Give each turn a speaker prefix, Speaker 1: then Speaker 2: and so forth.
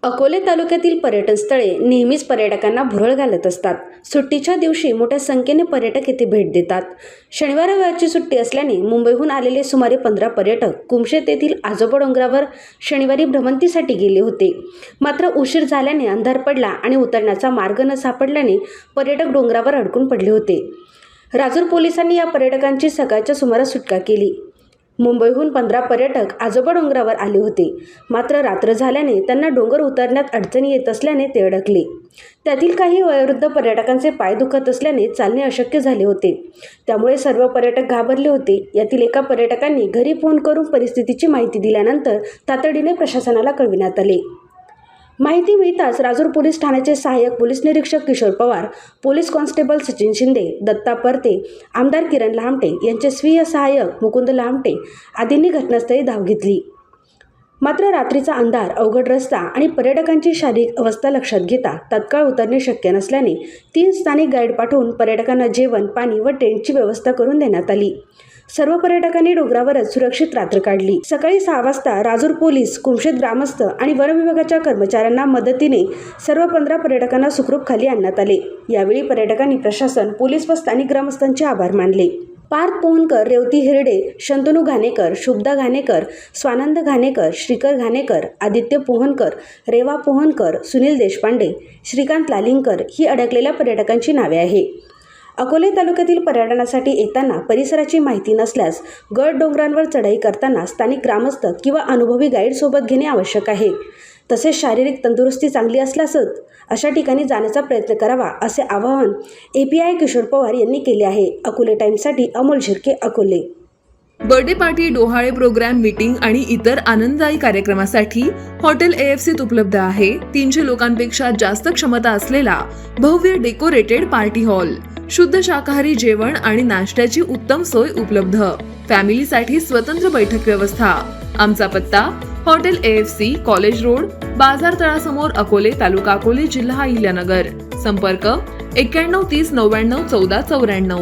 Speaker 1: अकोले तालुक्यातील पर्यटन स्थळे नेहमीच पर्यटकांना भुरळ घालत असतात. सुट्टीच्या दिवशी मोठ्या संख्येने पर्यटक येथे भेट देतात. शनिवार रविवारची सुट्टी असल्याने मुंबईहून आलेले सुमारे 15 पर्यटक कुमशेत येथील आजोबा डोंगरावर शनिवारी भ्रमंतीसाठी गेले होते. मात्र उशीर झाल्याने अंधार पडला आणि उतरण्याचा मार्ग न सापडल्याने पर्यटक डोंगरावर अडकून पडले होते. राजूर पोलिसांनी या पर्यटकांची सकाळच्या सुमारास सुटका केली. मुंबईहून 15 पर्यटक आजोबा डोंगरावर आले होते. मात्र रात्र झाल्याने त्यांना डोंगर उतरण्यात अडचणी येत असल्याने ते अडकले. त्यातील काही वयोवृद्ध पर्यटकांचे पाय दुखत असल्याने चालणे अशक्य झाले होते. त्यामुळे सर्व पर्यटक घाबरले होते. यातील एका पर्यटकांनी घरी फोन करून परिस्थितीची माहिती दिल्यानंतर तातडीने प्रशासनाला कळविण्यात आले. माहिती मिळताच राजूर पोलीस ठाण्याचे सहाय्यक पोलीस निरीक्षक किशोर पवार, पोलीस कॉन्स्टेबल सचिन शिंदे, दत्ता परते, आमदार किरण लहामटे यांचे स्वीय सहाय्यक मुकुंद लहामटे आदींनी घटनास्थळी धाव घेतली. मात्र रात्रीचा अंधार, अवघड रस्ता आणि पर्यटकांची शारीरिक अवस्था लक्षात घेता तत्काळ उतरणे शक्य नसल्याने 3 स्थानिक गाईड पाठवून पर्यटकांना जेवण, पाणी व टेंटची व्यवस्था करून देण्यात आली. सर्व पर्यटकांनी डोंगरावरच सुरक्षित रात्र काढली. सकाळी 6 वाजता राजूर पोलीस, कुमशेत ग्रामस्थ आणि वन विभागाच्या कर्मचाऱ्यांना मदतीने सर्व 15 पर्यटकांना सुखरूप खाली आणण्यात आले. यावेळी पर्यटकांनी प्रशासन, पोलीस व स्थानिक ग्रामस्थांचे आभार मानले. पार्थ पोहनकर, रेवती हिरडे, शंतनू घाणेकर, शुभदा घाणेकर, स्वानंद घाणेकर, श्रीकर घाणेकर, आदित्य पोहनकर, रेवा पोहनकर, सुनील देशपांडे, श्रीकांत लालिंगकर ही अडकलेल्या पर्यटकांची नावे आहे. अकोले तालुक्यातील पर्यटनासाठी येताना परिसराची माहिती नसल्यास गड डोंगरांवर चढाई करताना स्थानिक ग्रामस्थ किंवा अनुभवी गाईड सोबत घेणे आवश्यक आहे. तसेच शारीरिक तंदुरुस्ती चांगली असल्यासच अशा ठिकाणी जाण्याचा प्रयत्न करावा, असे आवाहन API किशोर पवार यांनी केले आहे. अकोले टाइम्ससाठी अमोल झिरके, अकोले.
Speaker 2: बर्थडे पार्टी, डोहाळे प्रोग्राम, मीटिंग आणि इतर आनंददायी कार्यक्रमासाठी हॉटेल AFCत उपलब्ध आहे. 300 लोकांपेक्षा जास्त क्षमता असलेला भव्य डेकोरेटेड पार्टी हॉल, शुद्ध शाकाहारी जेवण आणि नाश्त्याची उत्तम सोय उपलब्ध. फॅमिलीसाठी स्वतंत्र बैठक व्यवस्था. आमचा पत्ता हॉटेल AFC, कॉलेज रोड, बाजार तळासमोर, अकोले, तालुका अकोले, जिल्हा अहिल्यानगर. संपर्क 91 30 99 14 94.